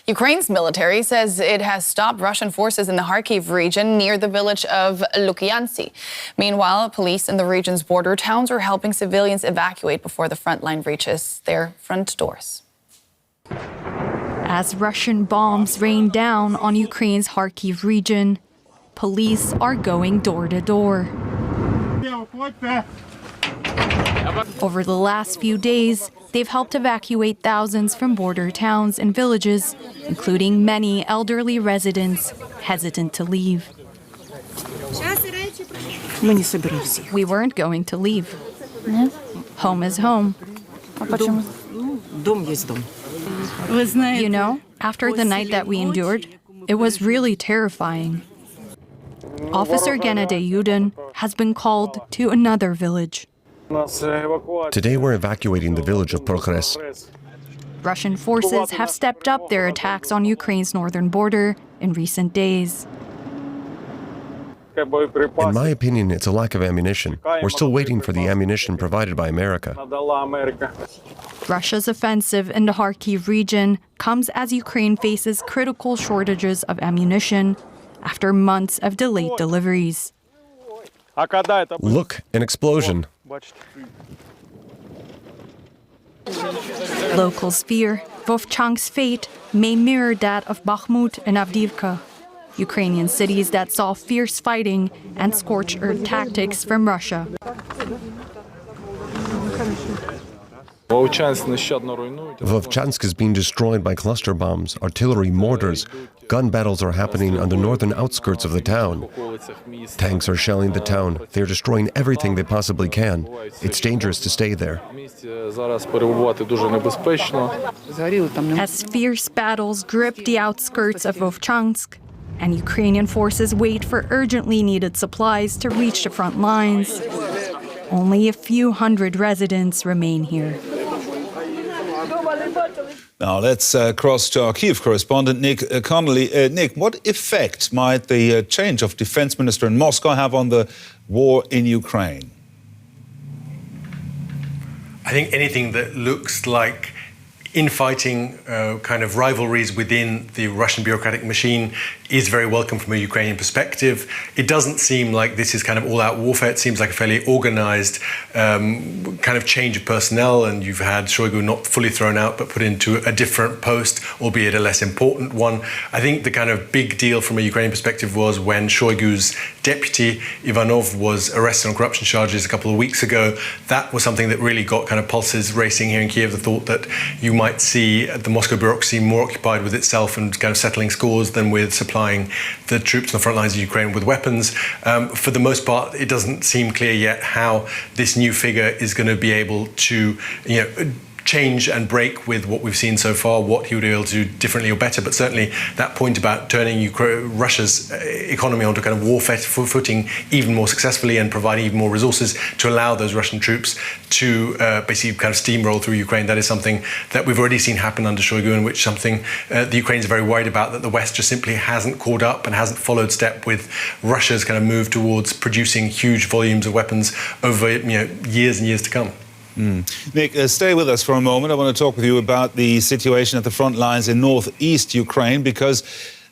Ukraine's military says it has stopped Russian forces in the Kharkiv region near the village of Lukyantsy. Meanwhile, police in the region's border towns are helping civilians evacuate before the front line reaches their front doors. As Russian bombs rain down on Ukraine's Kharkiv region, police are going door to door. Over the last few days, they've helped evacuate thousands from border towns and villages, including many elderly residents hesitant to leave. We weren't going to leave. Home is home. You know, after the night that we endured, it was really terrifying. Officer Gennady Yudin has been called to another village. Today we're evacuating the village of Prokres. Russian forces have stepped up their attacks on Ukraine's northern border in recent days. In my opinion, it's a lack of ammunition. We're still waiting for the ammunition provided by America. Russia's offensive in the Kharkiv region comes as Ukraine faces critical shortages of ammunition after months of delayed deliveries. Look, an explosion. Locals fear Vovchank's fate may mirror that of Bakhmut and Avdiivka, Ukrainian cities that saw fierce fighting and scorched earth tactics from Russia. Vovchansk is being destroyed by cluster bombs, artillery, mortars. Gun battles are happening on the northern outskirts of the town. Tanks are shelling the town. They're destroying everything they possibly can. It's dangerous to stay there. As fierce battles grip the outskirts of Vovchansk, and Ukrainian forces wait for urgently needed supplies to reach the front lines, only a few hundred residents remain here. Now let's cross to our Kyiv correspondent, Nick Connolly. Nick, what effect might the change of defense minister in Moscow have on the war in Ukraine? I think anything that looks like infighting, kind of rivalries within the Russian bureaucratic machine is very welcome from a Ukrainian perspective. It doesn't seem like this is kind of all-out warfare. It seems like a fairly organized kind of change of personnel, and you've had Shoigu not fully thrown out but put into a different post, albeit a less important one. I think the kind of big deal from a Ukrainian perspective was when Shoigu's deputy, Ivanov, was arrested on corruption charges a couple of weeks ago. That was something that really got kind of pulses racing here in Kyiv, the thought that you might see the Moscow bureaucracy more occupied with itself and kind of settling scores than with supplying the troops on the front lines of Ukraine with weapons. For the most part, it doesn't seem clear yet how this new figure is going to be able to, change and break with what we've seen so far, what he would be able to do differently or better. But certainly that point about turning Russia's economy onto kind of warfare footing even more successfully and providing even more resources to allow those Russian troops to basically kind of steamroll through Ukraine. That is something that we've already seen happen under Shoigu, and which something the Ukrainians are very worried about, that the West just simply hasn't caught up and hasn't followed step with Russia's kind of move towards producing huge volumes of weapons over years and years to come. Nick, stay with us for a moment. I want to talk with you about the situation at the front lines in northeast Ukraine, because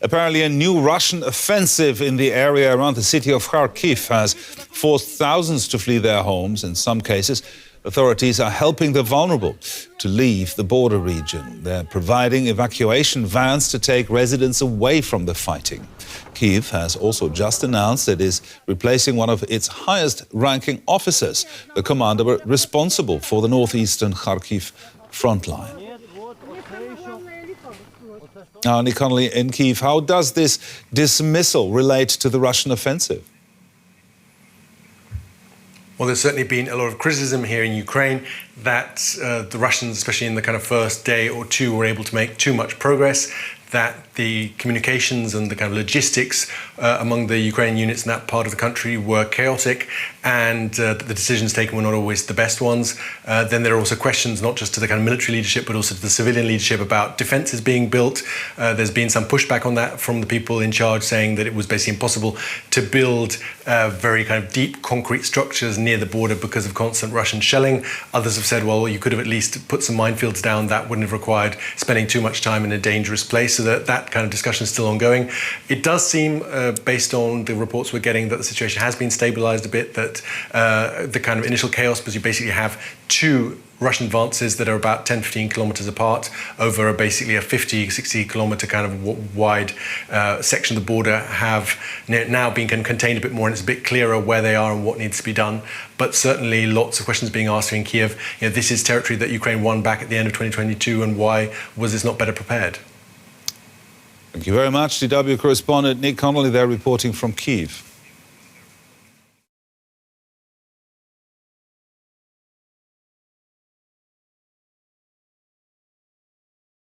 apparently a new Russian offensive in the area around the city of Kharkiv has forced thousands to flee their homes. In some cases, authorities are helping the vulnerable to leave the border region. They're providing evacuation vans to take residents away from the fighting. Kyiv has also just announced it is replacing one of its highest-ranking officers, the commander responsible for the northeastern Kharkiv frontline. Now, Nick Connolly in Kyiv, how does this dismissal relate to the Russian offensive? Well, there's certainly been a lot of criticism here in Ukraine that the Russians, especially in the kind of first day or two, were able to make too much progress, that the communications and the kind of logistics among the Ukrainian units in that part of the country were chaotic, and the decisions taken were not always the best ones. Then there are also questions not just to the kind of military leadership but also to the civilian leadership about defences being built. There's been some pushback on that from the people in charge, saying that it was basically impossible to build very kind of deep concrete structures near the border because of constant Russian shelling. Others have said, well, you could have at least put some minefields down. That wouldn't have required spending too much time in a dangerous place. so that kind of discussion is still ongoing. It does seem, based on the reports we're getting, that the situation has been stabilized a bit, that the kind of initial chaos, because you basically have two Russian advances that are about 10-15 kilometers apart over basically a 50-60 kilometer kind of wide section of the border, have now been contained a bit more, and it's a bit clearer where they are and what needs to be done. But certainly lots of questions being asked in Kiev. This is territory that Ukraine won back at the end of 2022, and why was this not better prepared? Thank you very much. DW correspondent Nick Connolly there reporting from Kyiv.